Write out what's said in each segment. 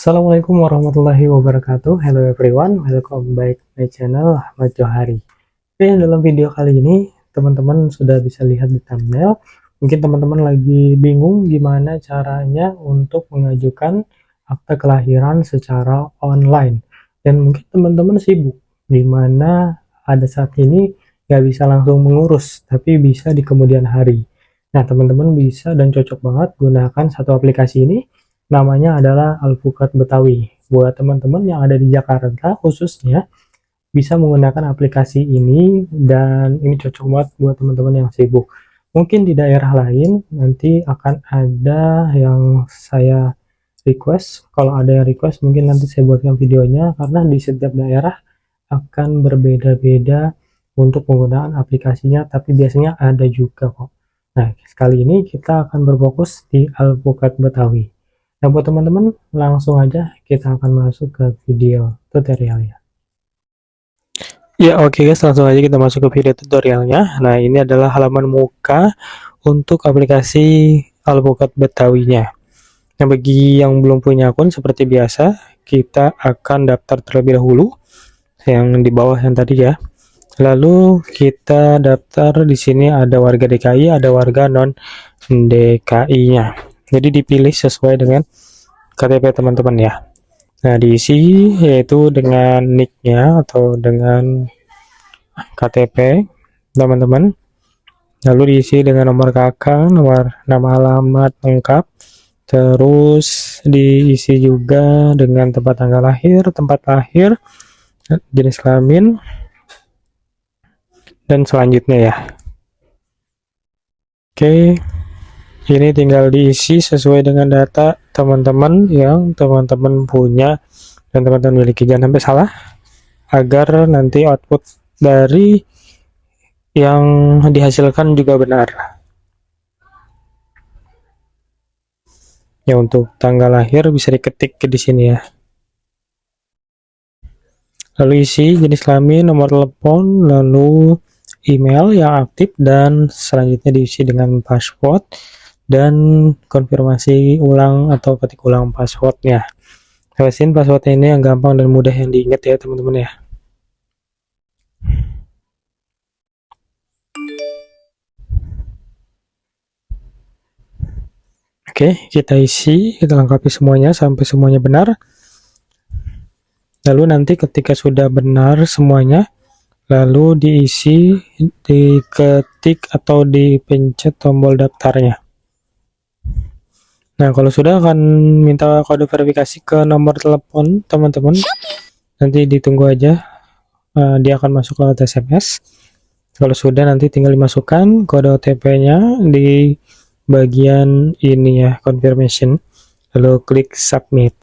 Assalamualaikum warahmatullahi wabarakatuh. Hello everyone, welcome back my channel Ahmad Johari. Oke, dalam video kali ini teman-teman sudah bisa lihat di thumbnail. Mungkin teman-teman lagi bingung gimana caranya untuk mengajukan akta kelahiran secara online. Dan mungkin teman-teman sibuk, dimana ada saat ini nggak bisa langsung mengurus, tapi bisa di kemudian hari. Nah, teman-teman bisa dan cocok banget gunakan satu aplikasi ini, namanya adalah Alpukat Betawi. Buat teman-teman yang ada di Jakarta khususnya, bisa menggunakan aplikasi ini dan ini cocok banget buat teman-teman yang sibuk. Mungkin di daerah lain nanti akan ada yang saya request. Kalau ada yang request mungkin nanti saya buatkan videonya, karena di setiap daerah akan berbeda-beda untuk penggunaan aplikasinya, tapi biasanya ada juga kok. Nah, kali ini kita akan berfokus di Alpukat Betawi. Nah, buat teman-teman, langsung aja kita akan masuk ke video tutorialnya. Ya, oke guys, langsung aja kita masuk ke video tutorialnya. Nah, ini adalah halaman muka untuk aplikasi Alpukat Betawinya. Nah, bagi yang belum punya akun, seperti biasa, kita akan daftar terlebih dahulu, yang di bawah yang tadi ya. Lalu kita daftar, di sini ada warga DKI, ada warga non DKI-nya. Jadi dipilih sesuai dengan KTP teman-teman ya. Nah, diisi yaitu dengan nick-nya atau dengan KTP teman-teman. Lalu diisi dengan nomor KK, nomor nama alamat lengkap. Terus diisi juga dengan tempat tanggal lahir, tempat lahir, jenis kelamin, dan selanjutnya ya. Oke, ini tinggal diisi sesuai dengan data teman-teman yang teman-teman punya dan teman-teman miliki. Jangan sampai salah, agar nanti output dari yang dihasilkan juga benar. Ya, untuk tanggal lahir bisa diketik di sini ya. Lalu isi jenis kelamin, nomor telepon, lalu email yang aktif, dan selanjutnya diisi dengan password dan konfirmasi ulang atau ketik ulang passwordnya. Pastiin passwordnya ini yang gampang dan mudah yang diingat ya teman-teman ya. Oke, kita isi, kita lengkapi semuanya sampai semuanya benar. Lalu nanti ketika sudah benar semuanya, lalu diisi, diketik atau dipencet tombol daftarnya. Nah, kalau sudah akan minta kode verifikasi ke nomor telepon teman-teman. Nanti ditunggu aja, dia akan masuk lewat SMS. Kalau sudah nanti tinggal dimasukkan kode OTP-nya di bagian ini ya, confirmation, lalu klik submit.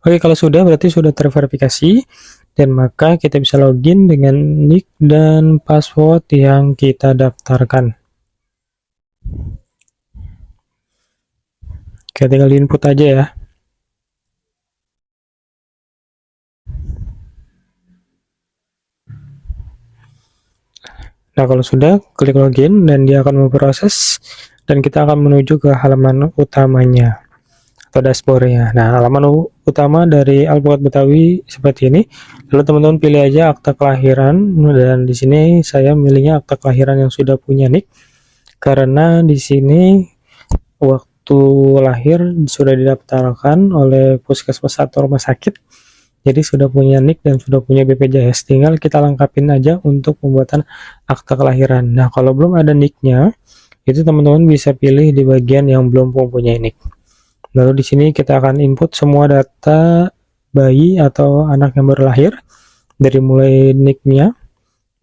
Oke, kalau sudah berarti sudah terverifikasi, dan maka kita bisa login dengan nick dan password yang kita daftarkan. Oke, tinggal di input aja ya. Nah, kalau sudah, klik login dan dia akan memproses, dan kita akan menuju ke halaman utamanya atau dashboardnya. Nah, halaman utama dari Alpukat Betawi seperti ini. Lalu teman-teman pilih aja akta kelahiran, dan di sini saya milihnya akta kelahiran yang sudah punya nick, karena di sini waktu lahir sudah didaftarkan oleh puskesmas atau rumah sakit. Jadi sudah punya nick dan sudah punya BPJS, tinggal kita lengkapin aja untuk pembuatan akta kelahiran. Nah, kalau belum ada nicknya, itu teman-teman bisa pilih di bagian yang belum mempunyai nick. Lalu di sini kita akan input semua data bayi atau anak yang baru lahir, dari mulai nicknya,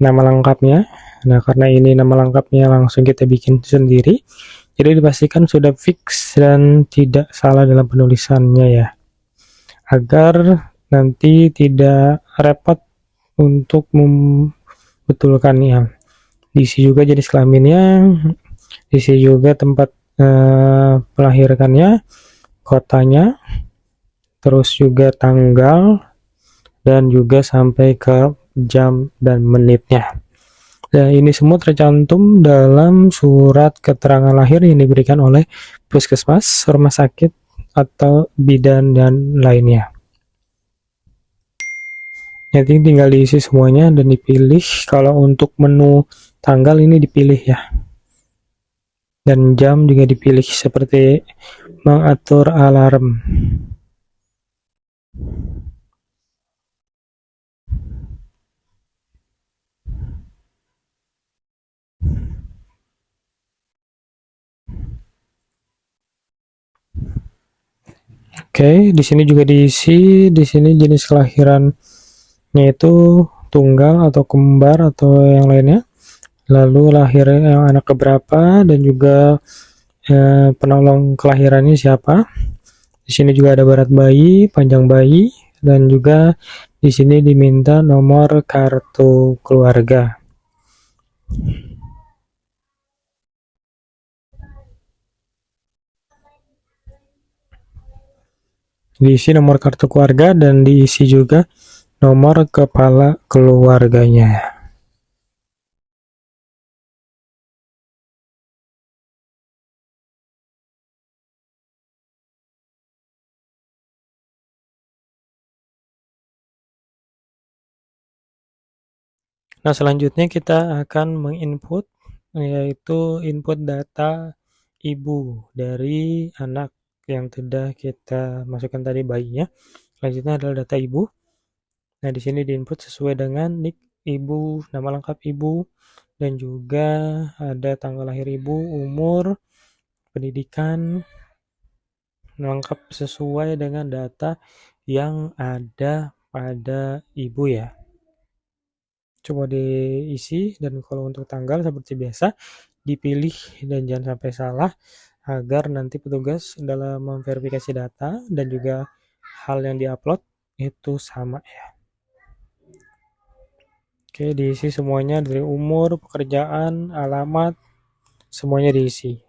nama lengkapnya. Nah, karena ini nama lengkapnya langsung kita bikin sendiri, jadi dipastikan sudah fix dan tidak salah dalam penulisannya ya, agar nanti tidak repot untuk membetulkannya. Diisi juga jenis kelaminnya, diisi juga tempat melahirkannya, kotanya, terus juga tanggal, dan juga sampai ke jam dan menitnya. Dan ini semua tercantum dalam surat keterangan lahir yang diberikan oleh puskesmas, rumah sakit, atau bidan dan lainnya. Jadi tinggal diisi semuanya dan dipilih. Kalau untuk menu tanggal ini dipilih ya. Dan jam juga dipilih seperti mengatur alarm. Oke, di sini juga diisi. Di sini jenis kelahirannya itu tunggal atau kembar atau yang lainnya. Lalu lahir yang anak keberapa dan juga penolong kelahirannya siapa. Di sini juga ada berat bayi, panjang bayi, dan juga di sini diminta nomor kartu keluarga. Diisi nomor kartu keluarga dan diisi juga nomor kepala keluarganya. Nah, selanjutnya kita akan menginput, yaitu input data ibu dari anak yang sudah kita masukkan tadi, bayinya. Selanjutnya adalah data ibu. Nah, di sini diinput sesuai dengan nik ibu, nama lengkap ibu, dan juga ada tanggal lahir ibu, umur, pendidikan, lengkap sesuai dengan data yang ada pada ibu ya. Coba diisi, dan kalau untuk tanggal seperti biasa dipilih dan jangan sampai salah agar nanti petugas dalam memverifikasi data dan juga hal yang diupload itu sama ya. Oke, diisi semuanya dari umur, pekerjaan, alamat, semuanya diisi.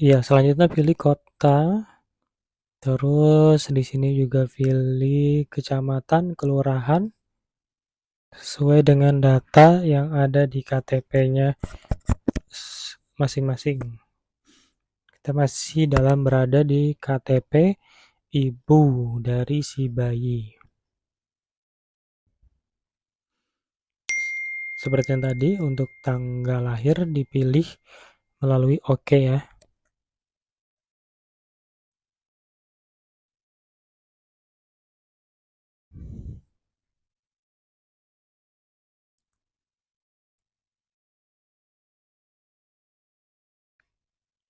Ya, selanjutnya pilih kota. Terus di sini juga pilih kecamatan, kelurahan sesuai dengan data yang ada di KTP-nya masing-masing. Kita masih berada di KTP ibu dari si bayi. Seperti yang tadi, untuk tanggal lahir dipilih melalui OK ya.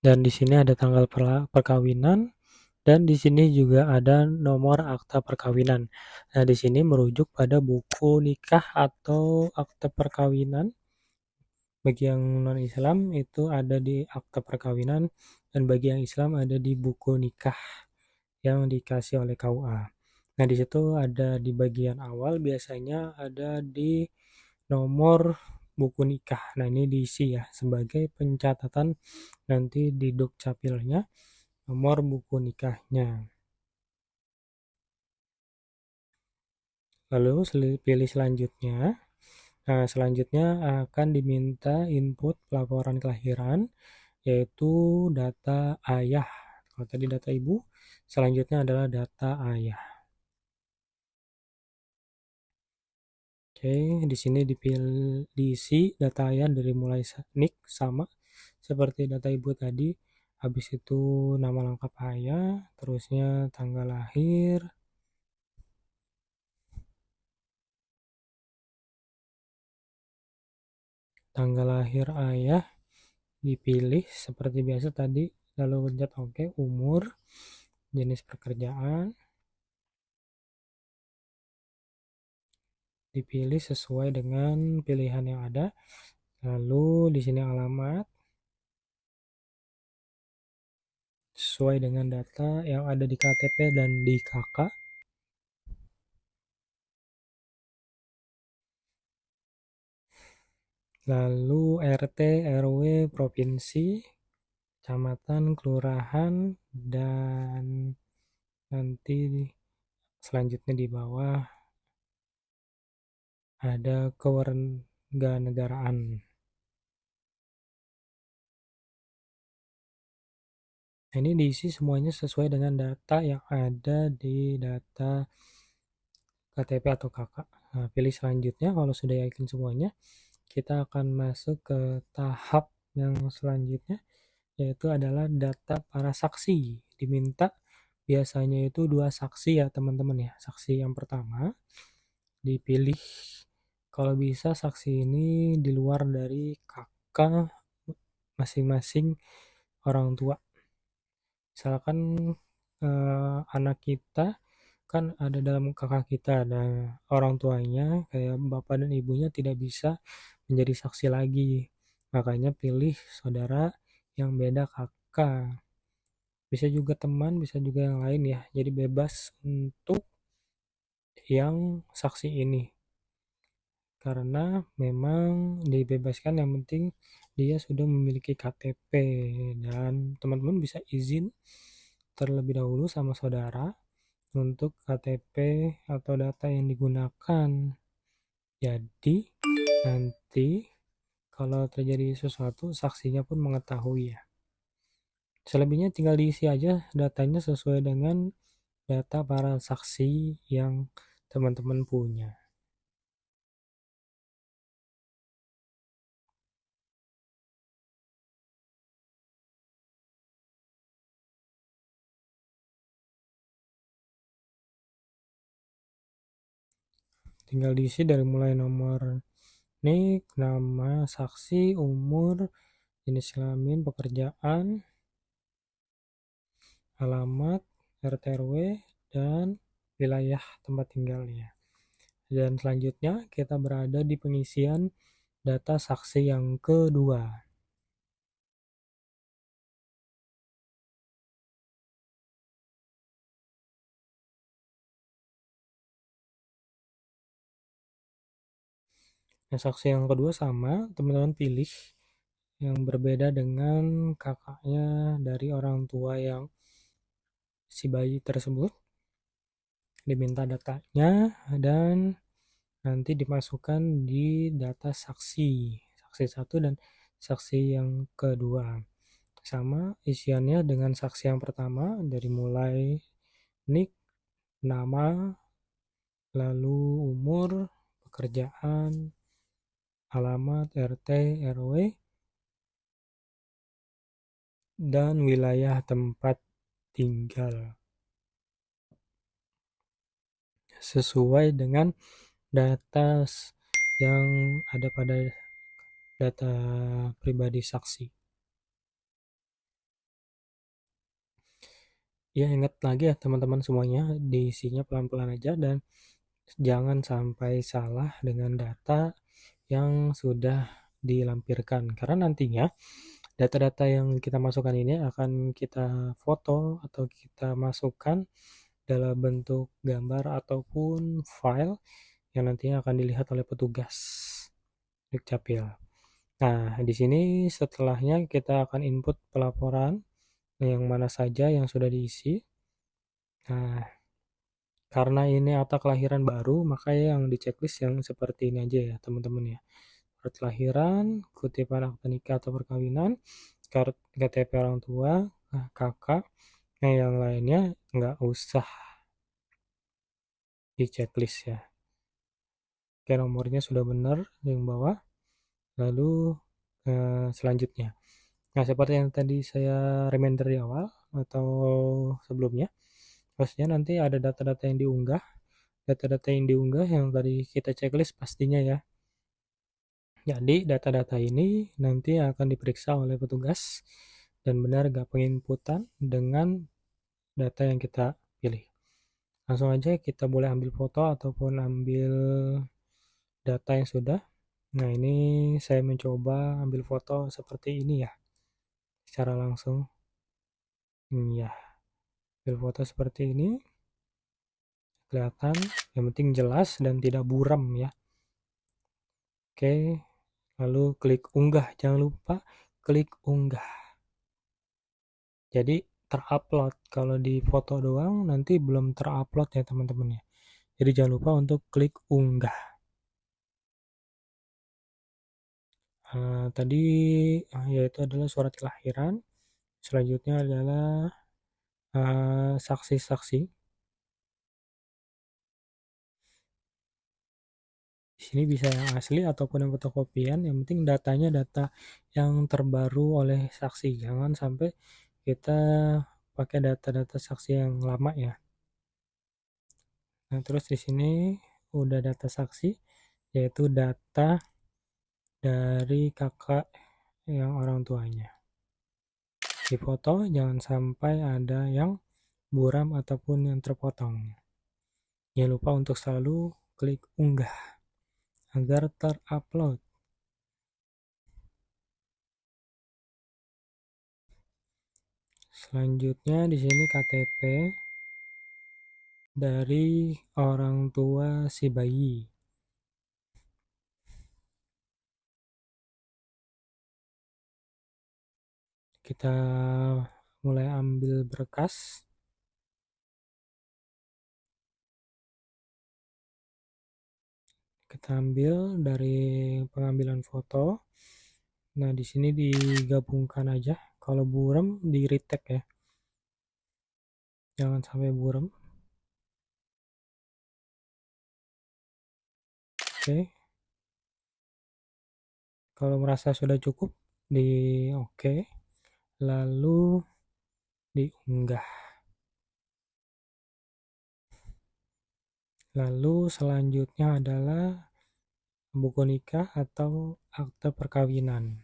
Dan di sini ada tanggal perkawinan, dan di sini juga ada nomor akta perkawinan. Nah, di sini merujuk pada buku nikah atau akta perkawinan. Bagi yang non-Islam itu ada di akta perkawinan, dan bagi yang Islam ada di buku nikah yang dikasih oleh KUA. Nah, di situ ada di bagian awal biasanya ada di nomor buku nikah. Nah, ini diisi ya sebagai pencatatan nanti di Dukcapilnya, nomor buku nikahnya. Lalu pilih selanjutnya. Nah, selanjutnya akan diminta input pelaporan kelahiran, yaitu data ayah. Kalau tadi data ibu, selanjutnya adalah data ayah. Oke, di sini diisi data ayah dari mulai nik sama seperti data ibu tadi. Habis itu nama lengkap ayah, terusnya tanggal lahir, tanggal lahir ayah dipilih seperti biasa tadi, lalu pencet oke, umur, jenis pekerjaan, dipilih sesuai dengan pilihan yang ada, lalu di sini alamat, sesuai dengan data yang ada di KTP dan di KK. Lalu RT, RW, provinsi, kecamatan, kelurahan, dan nanti selanjutnya di bawah ada kewarganegaraan. Nah, ini diisi semuanya sesuai dengan data yang ada di data KTP atau KK. Nah, pilih selanjutnya. Kalau sudah yakin semuanya, kita akan masuk ke tahap yang selanjutnya, yaitu adalah data para saksi. Diminta biasanya itu 2 saksi ya teman-teman ya. Saksi yang pertama dipilih, kalau bisa saksi ini di luar dari kakak masing-masing orang tua. Misalkan anak kita kan ada dalam kakak kita, dan orang tuanya kayak bapak dan ibunya tidak bisa menjadi saksi lagi. Makanya pilih saudara yang beda kakak. Bisa juga teman, bisa juga yang lain ya. Jadi bebas untuk yang saksi ini. Karena memang dibebaskan, yang penting dia sudah memiliki KTP, dan teman-teman bisa izin terlebih dahulu sama saudara untuk KTP atau data yang digunakan. Jadi nanti kalau terjadi sesuatu, saksinya pun mengetahui ya. Selebihnya tinggal diisi aja datanya sesuai dengan data para saksi yang teman-teman punya. Tinggal diisi dari mulai nomor NIK, nama saksi, umur, jenis kelamin, pekerjaan, alamat, RT RW, dan wilayah tempat tinggalnya. Dan selanjutnya kita berada di pengisian data saksi yang kedua. Nah, saksi yang kedua sama, teman-teman pilih yang berbeda dengan kakaknya dari orang tua yang si bayi tersebut. Diminta datanya dan nanti dimasukkan di data saksi, saksi satu dan saksi yang kedua. Sama isiannya dengan saksi yang pertama, dari mulai NIK, nama, lalu umur, pekerjaan, alamat, RT, RW, dan wilayah tempat tinggal. Sesuai dengan data yang ada pada data pribadi saksi. Ya, ingat lagi ya teman-teman semuanya, diisinya pelan-pelan aja dan jangan sampai salah dengan data yang sudah dilampirkan, karena nantinya data-data yang kita masukkan ini akan kita foto atau kita masukkan dalam bentuk gambar ataupun file yang nantinya akan dilihat oleh petugas Dukcapil. Nah, di sini setelahnya kita akan input pelaporan yang mana saja yang sudah diisi. Nah, karena ini akta kelahiran baru, maka yang di checklist yang seperti ini aja ya teman-teman ya. Surat kelahiran, kutipan akta nikah atau perkawinan, KTP orang tua, kakak, nah yang lainnya nggak usah di checklist ya. Oke, nomornya sudah benar yang bawah. Lalu selanjutnya. Nah, seperti yang tadi saya reminder di awal atau sebelumnya, maksudnya nanti ada data-data yang diunggah, data-data yang diunggah yang tadi kita checklist pastinya ya. Jadi data-data ini nanti akan diperiksa oleh petugas dan benar gak penginputan dengan data yang kita pilih. Langsung aja kita boleh ambil foto ataupun ambil data yang sudah. Nah, ini saya mencoba ambil foto seperti ini ya, secara langsung. Ya, ambil foto seperti ini, kelihatan, yang penting jelas dan tidak buram ya. Oke, lalu klik unggah, jangan lupa klik unggah. Jadi terupload, kalau di foto doang nanti belum terupload ya teman-teman ya. Jadi jangan lupa untuk klik unggah. Tadi yaitu adalah surat kelahiran. Selanjutnya adalah saksi-saksi. Di sini bisa yang asli ataupun yang fotokopian, yang penting datanya data yang terbaru oleh saksi. Jangan sampai kita pakai data-data saksi yang lama ya. Nah, terus di sini udah data saksi, yaitu data dari kakak yang orang tuanya. Di foto jangan sampai ada yang buram ataupun yang terpotong. Jangan lupa untuk selalu klik unggah agar terupload. Selanjutnya di sini KTP dari orang tua si bayi. Kita mulai ambil berkas. Kita ambil dari pengambilan foto. Nah, di sini digabungkan aja. Kalau buram di retake ya. Jangan sampai buram. Oke. Kalau merasa sudah cukup di oke. Lalu diunggah. Lalu selanjutnya adalah buku nikah atau akte perkawinan.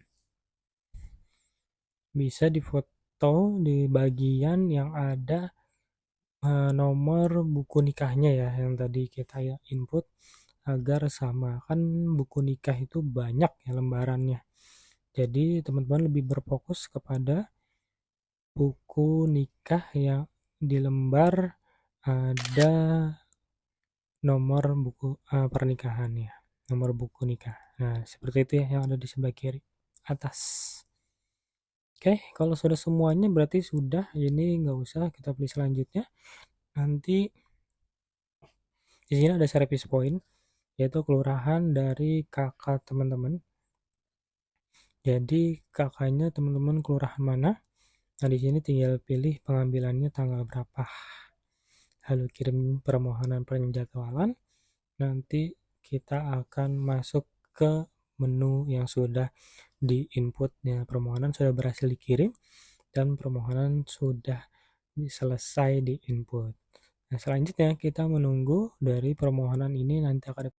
Bisa difoto di bagian yang ada nomor buku nikahnya ya, yang tadi kita ya input agar sama. Kan buku nikah itu banyak ya lembarannya. Jadi teman-teman lebih berfokus kepada buku nikah yang di lembar ada nomor buku pernikahannya, nomor buku nikah. Nah, seperti itu ya yang ada di sebelah kiri atas. Oke, kalau sudah semuanya berarti sudah, ini nggak usah kita pilih selanjutnya. Nanti di sini ada service point, yaitu kelurahan dari kakak teman-teman. Jadi kakaknya teman-teman kelurahan mana? Nah, di sini tinggal pilih pengambilannya tanggal berapa. Lalu kirim permohonan penjadwalan. Nanti kita akan masuk ke menu yang sudah di-inputnya. Permohonan sudah berhasil dikirim dan permohonan sudah selesai di-input. Nah, selanjutnya kita menunggu dari permohonan ini nanti akan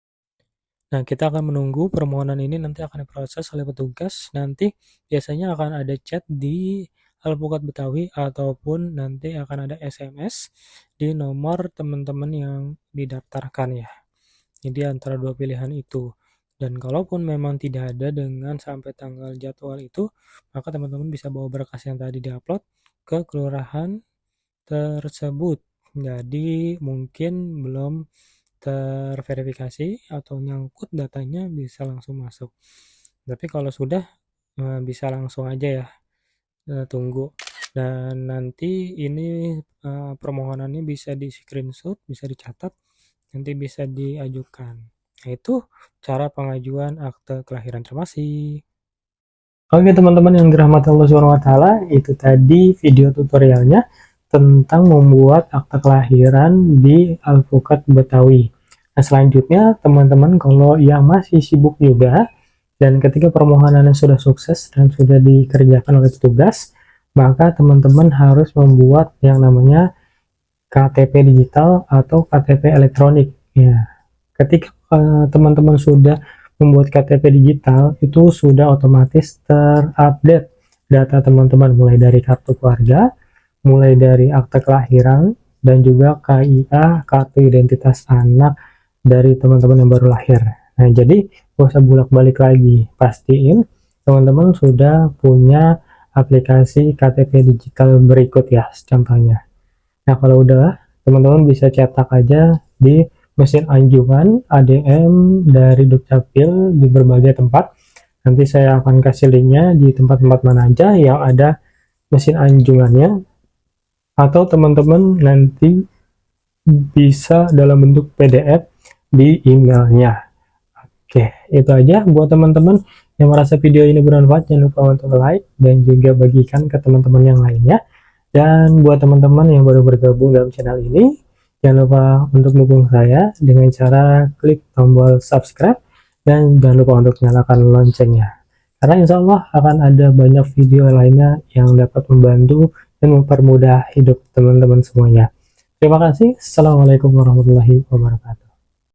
kita akan menunggu permohonan ini nanti akan diproses oleh petugas. Nanti biasanya akan ada chat di Alpukat Betawi ataupun nanti akan ada SMS di nomor teman-teman yang didaftarkan ya. Jadi antara dua pilihan itu. Dan kalaupun memang tidak ada dengan sampai tanggal jadwal itu, maka teman-teman bisa bawa berkas yang tadi diupload ke kelurahan tersebut. Jadi mungkin belum terverifikasi atau nyangkut datanya bisa langsung masuk. Tapi kalau sudah bisa langsung aja ya, tunggu. Dan nanti ini permohonannya bisa di screenshot, bisa dicatat, nanti bisa diajukan. Nah, itu cara pengajuan akte kelahiran. Terima kasih. Oke teman-teman yang dirahmati Allah SWT, itu tadi video tutorialnya tentang membuat akte kelahiran di Alpukat Betawi. Nah, selanjutnya teman-teman kalau yang masih sibuk juga dan ketika permohonannya sudah sukses dan sudah dikerjakan oleh petugas, maka teman-teman harus membuat yang namanya KTP digital atau KTP elektronik. Ya, ketika teman-teman sudah membuat KTP digital itu sudah otomatis terupdate data teman-teman, mulai dari kartu keluarga, mulai dari akte kelahiran, dan juga KIA, kartu identitas anak dari teman-teman yang baru lahir. Nah, jadi gak usah bolak-balik lagi, pastiin teman-teman sudah punya aplikasi KTP digital berikut ya contohnya. Nah, kalau udah, teman-teman bisa cetak aja di mesin anjungan ADM dari Dukcapil di berbagai tempat. Nanti saya akan kasih linknya di tempat-tempat mana aja yang ada mesin anjungannya, atau teman-teman nanti bisa dalam bentuk PDF di emailnya. Oke, itu aja buat teman-teman yang merasa video ini bermanfaat. Jangan lupa untuk like dan juga bagikan ke teman-teman yang lainnya. Dan buat teman-teman yang baru bergabung dalam channel ini, jangan lupa untuk dukung saya dengan cara klik tombol subscribe dan jangan lupa untuk nyalakan loncengnya. Karena insya Allah akan ada banyak video lainnya yang dapat membantu dan mempermudah hidup teman-teman semuanya. Terima kasih. Assalamualaikum warahmatullahi wabarakatuh.